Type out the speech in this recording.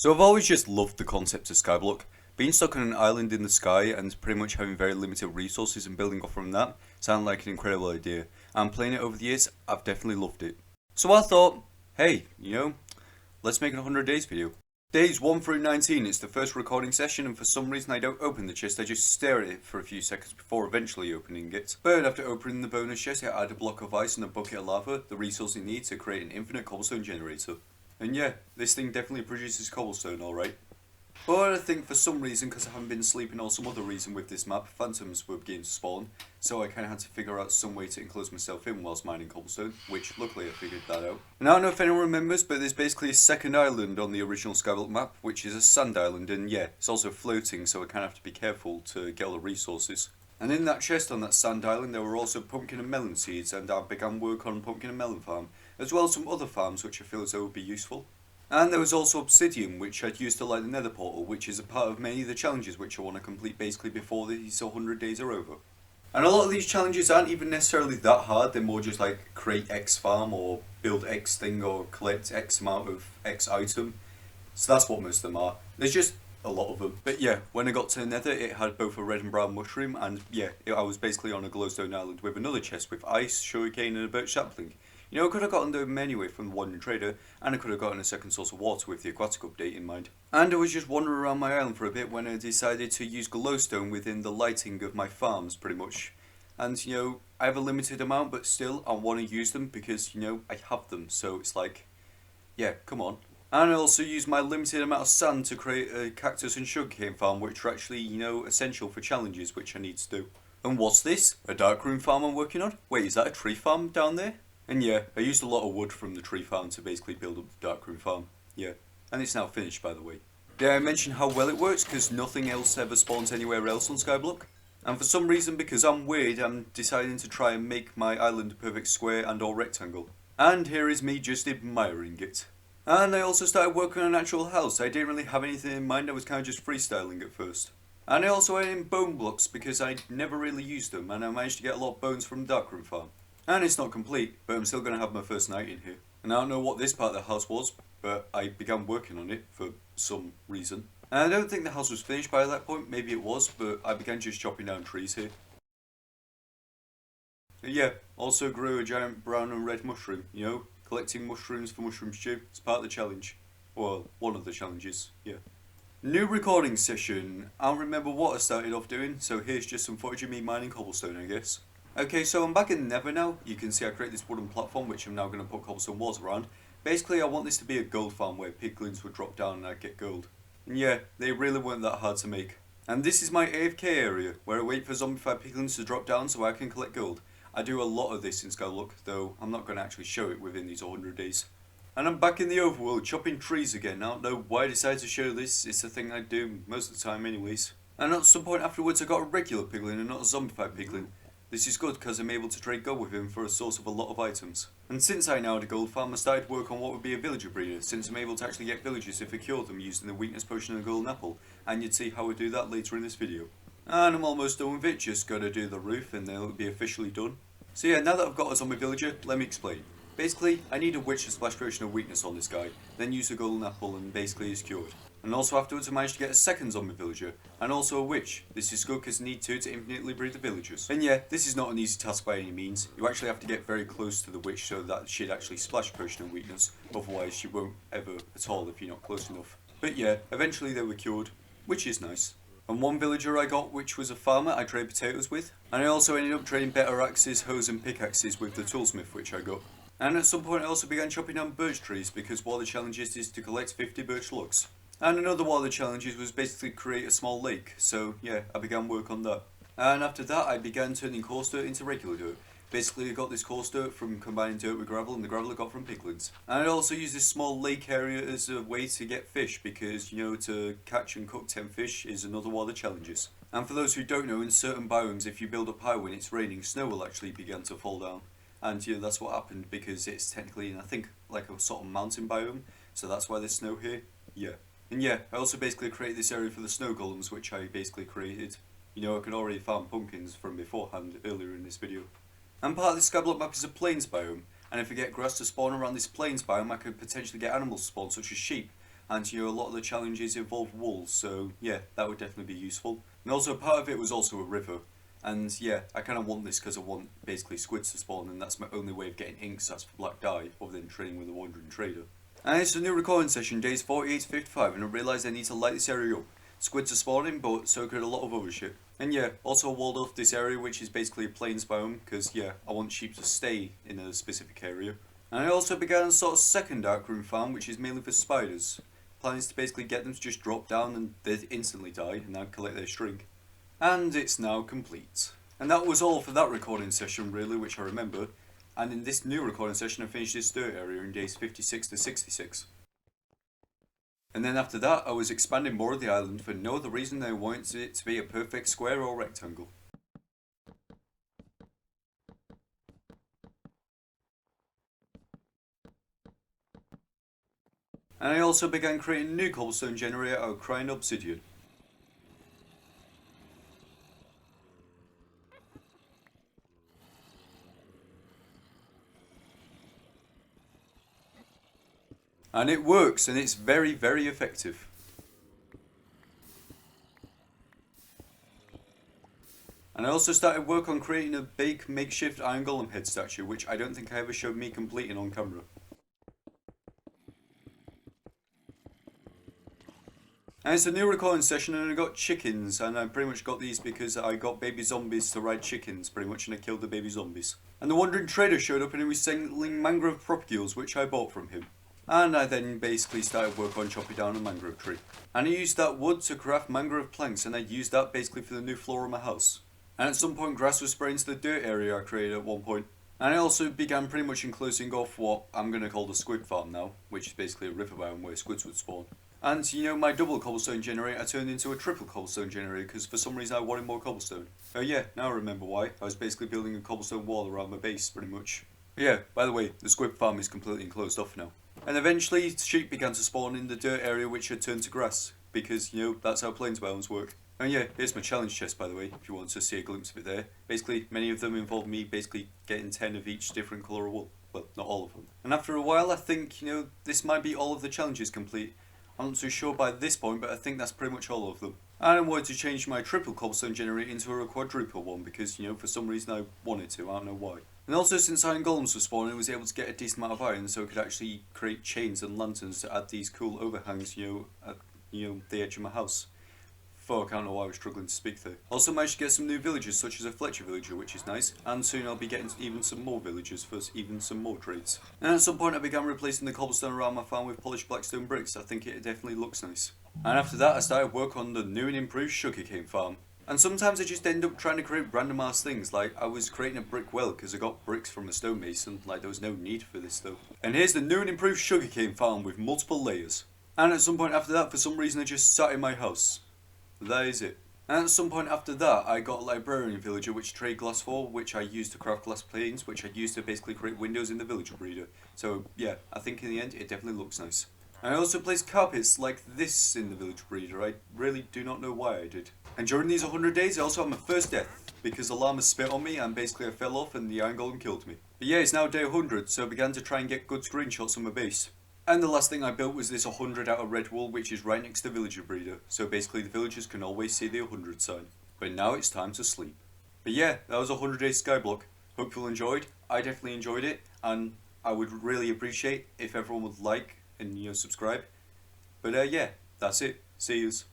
So I've always just loved the concept of Skyblock. Being stuck on an island in the sky and pretty much having very limited resources and building off from that sounded like an incredible idea. And playing it over the years, I've definitely loved it. So I thought, hey, let's make a 100 days video. Days 1 through 19 is the first recording session, and for some reason I don't open the chest, I just stare at it for a few seconds before eventually opening it. But after opening the bonus chest, I add a block of ice and a bucket of lava, the resource it needs to create an infinite cobblestone generator. And yeah, this thing definitely produces cobblestone, alright. But I think for some reason, because I haven't been sleeping or some other reason with this map, phantoms were beginning to spawn, so I kind of had to figure out some way to enclose myself in whilst mining cobblestone, which luckily I figured that out. And I don't know if anyone remembers, but there's basically a second island on the original Skyblock map, which is a sand island, and yeah, it's also floating, so I kind of have to be careful to get all the resources. And in that chest on that sand island there were also pumpkin and melon seeds, and I began work on pumpkin and melon farm, as well as some other farms which I feel as though would be useful. And there was also obsidian, which I'd used to light the nether portal, which is a part of many of the challenges which I want to complete basically before these 100 days are over. And a lot of these challenges aren't even necessarily that hard, they're more just like create X farm or build X thing or collect X amount of X item. So that's what most of them are. There's just a lot of them. But yeah, when I got to the nether it had both a red and brown mushroom, and yeah, I was basically on a glowstone island with another chest with ice, sugarcane and a birch sapling. I could have gotten them anyway from the wandering trader, and I could have gotten a second source of water with the aquatic update in mind. And I was just wandering around my island for a bit when I decided to use glowstone within the lighting of my farms, pretty much. And I have a limited amount, but still I want to use them because, I have them, so it's like, yeah, come on. And I also use my limited amount of sand to create a cactus and sugarcane farm, which are actually, essential for challenges which I need to do. And what's this? A darkroom farm I'm working on? Wait, is that a tree farm down there? And yeah, I used a lot of wood from the tree farm to basically build up the darkroom farm. Yeah, and it's now finished by the way. Did I mention how well it works? Because nothing else ever spawns anywhere else on Skyblock. And for some reason, because I'm weird, I'm deciding to try and make my island a perfect square and or rectangle. And here is me just admiring it. And I also started working on an actual house. I didn't really have anything in mind, I was kind of just freestyling at first. And I also added in bone blocks because I never really used them, and I managed to get a lot of bones from the darkroom farm. And it's not complete, but I'm still going to have my first night in here. And I don't know what this part of the house was, but I began working on it for some reason. And I don't think the house was finished by that point, maybe it was, but I began just chopping down trees here. And yeah, also grew a giant brown and red mushroom, collecting mushrooms for mushroom stew. It's part of the challenge. Well, one of the challenges, yeah. New recording session. I don't remember what I started off doing, so here's just some footage of me mining cobblestone, I guess. Okay, so I'm back in the Nether now. You can see I create this wooden platform which I'm now going to put cobblestone walls around. Basically I want this to be a gold farm where piglins would drop down and I'd get gold. And yeah, they really weren't that hard to make. And this is my AFK area, where I wait for zombified piglins to drop down so I can collect gold. I do a lot of this in Skyblock, though I'm not going to actually show it within these 100 days. And I'm back in the overworld chopping trees again. I don't know why I decided to show this, it's a thing I do most of the time anyways. And at some point afterwards I got a regular piglin and not a zombified piglin. This is good because I'm able to trade gold with him for a source of a lot of items. And since I now had a gold farm, I started work on what would be a villager breeder, since I'm able to actually get villagers if I cure them using the weakness potion and a golden apple, and you'd see how I do that later in this video. And I'm almost done with it, just gotta do the roof and then it'll be officially done. So yeah, now that I've got a zombie villager, let me explain. Basically, I need a witch to splash potion of weakness on this guy, then use a golden apple and basically he's cured. And also afterwards I managed to get a second zombie villager, and also a witch. This is good because I need to infinitely breed the villagers. And yeah, this is not an easy task by any means. You actually have to get very close to the witch so that she'd actually splash potion of weakness, otherwise she won't ever at all if you're not close enough. But yeah, eventually they were cured, which is nice. And one villager I got, which was a farmer, I traded potatoes with. And I also ended up trading better axes, hoes and pickaxes with the toolsmith which I got. And at some point I also began chopping down birch trees because one of the challenges is to collect 50 birch logs. And another one of the challenges was basically create a small lake, so yeah, I began work on that. And after that I began turning coarse dirt into regular dirt. Basically I got this coarse dirt from combining dirt with gravel, and the gravel I got from piglins. And I also used this small lake area as a way to get fish because, to catch and cook 10 fish is another one of the challenges. And for those who don't know, in certain biomes if you build up high when it's raining, snow will actually begin to fall down. And that's what happened because it's technically in, I think, like a sort of mountain biome, so that's why there's snow here, yeah. And yeah, I also basically created this area for the snow golems, which I basically created. I could already farm pumpkins from beforehand earlier in this video. And part of this Skyblock map is a plains biome, and if I get grass to spawn around this plains biome I could potentially get animals to spawn such as sheep. and a lot of the challenges involve wool, so yeah, that would definitely be useful. And also part of it was also a river, and yeah, I kind of want this because I want basically squids to spawn, and that's my only way of getting ink, so that's for black dye, other than trading with a wandering trader. And it's a new recording session, days 48 to 55, and I realised I need to light this area up. Squids are spawning, but so could a lot of other shit. And yeah, also walled off this area, which is basically a plains biome, because yeah, I want sheep to stay in a specific area. And I also began a sort of second dark room farm, which is mainly for spiders. Plan is to basically get them to just drop down and they instantly die, and I'd collect their string. And it's now complete. And that was all for that recording session really, which I remember. And in this new recording session I finished this dirt area in days 56 to 66. And then after that I was expanding more of the island for no other reason than I wanted it to be a perfect square or rectangle. And I also began creating a new cobblestone generator out of crying obsidian. And it works, and it's very, very effective. And I also started work on creating a big makeshift iron golem head statue, which I don't think I ever showed me completing on camera. And it's a new recording session, and I got chickens, and I pretty much got these because I got baby zombies to ride chickens pretty much, and I killed the baby zombies. And the wandering trader showed up and he was selling mangrove propagules, which I bought from him. And I then basically started work on chopping down a mangrove tree. And I used that wood to craft mangrove planks, and I used that basically for the new floor of my house. And at some point grass was spraying to the dirt area I created at one point. And I also began pretty much enclosing off what I'm going to call the squid farm now, which is basically a river biome where squids would spawn. And my double cobblestone generator I turned into a triple cobblestone generator because for some reason I wanted more cobblestone. Oh yeah, now I remember why. I was basically building a cobblestone wall around my base pretty much. But yeah, by the way, the squid farm is completely enclosed off now. And eventually sheep began to spawn in the dirt area which had turned to grass, because that's how plains biomes work. And yeah, here's my challenge chest by the way, if you want to see a glimpse of it there. Basically, many of them involve me basically getting 10 of each different colour of wool. Well, not all of them. And after a while I think, this might be all of the challenges complete. I'm not too sure by this point, but I think that's pretty much all of them. And I wanted to change my triple cobblestone generator into a quadruple one because, for some reason I wanted to, I don't know why. And also since iron golems were spawning, I was able to get a decent amount of iron, so I could actually create chains and lanterns to add these cool overhangs, at the edge of my house. Fuck, I don't know why I was struggling to speak there. Also managed to get some new villagers, such as a Fletcher villager, which is nice, and soon I'll be getting even some more villagers for even some more trades. And at some point I began replacing the cobblestone around my farm with polished blackstone bricks. I think it definitely looks nice. And after that I started work on the new and improved sugarcane farm. And sometimes I just end up trying to create random ass things, like I was creating a brick well because I got bricks from a stonemason, like there was no need for this though. And here's the new and improved sugarcane farm with multiple layers. And at some point after that, for some reason I just sat in my house. That is it. And at some point after that, I got a librarian villager which I trade glass for, which I used to craft glass planes, which I used to basically create windows in the villager breeder. So yeah, I think in the end it definitely looks nice. And I also placed carpets like this in the villager breeder. I really do not know why I did. And during these 100 days I also had my first death, because the llama spit on me and basically I fell off and the iron golem killed me. But yeah, it's now day 100, so I began to try and get good screenshots on my base. And the last thing I built was this 100 out of red wool, which is right next to the villager breeder, so basically the villagers can always see the 100 sign. But now it's time to sleep. But yeah, that was 100 days Skyblock. Hope you all enjoyed. I definitely enjoyed it, and I would really appreciate if everyone would like and subscribe. But yeah, that's it. See yous.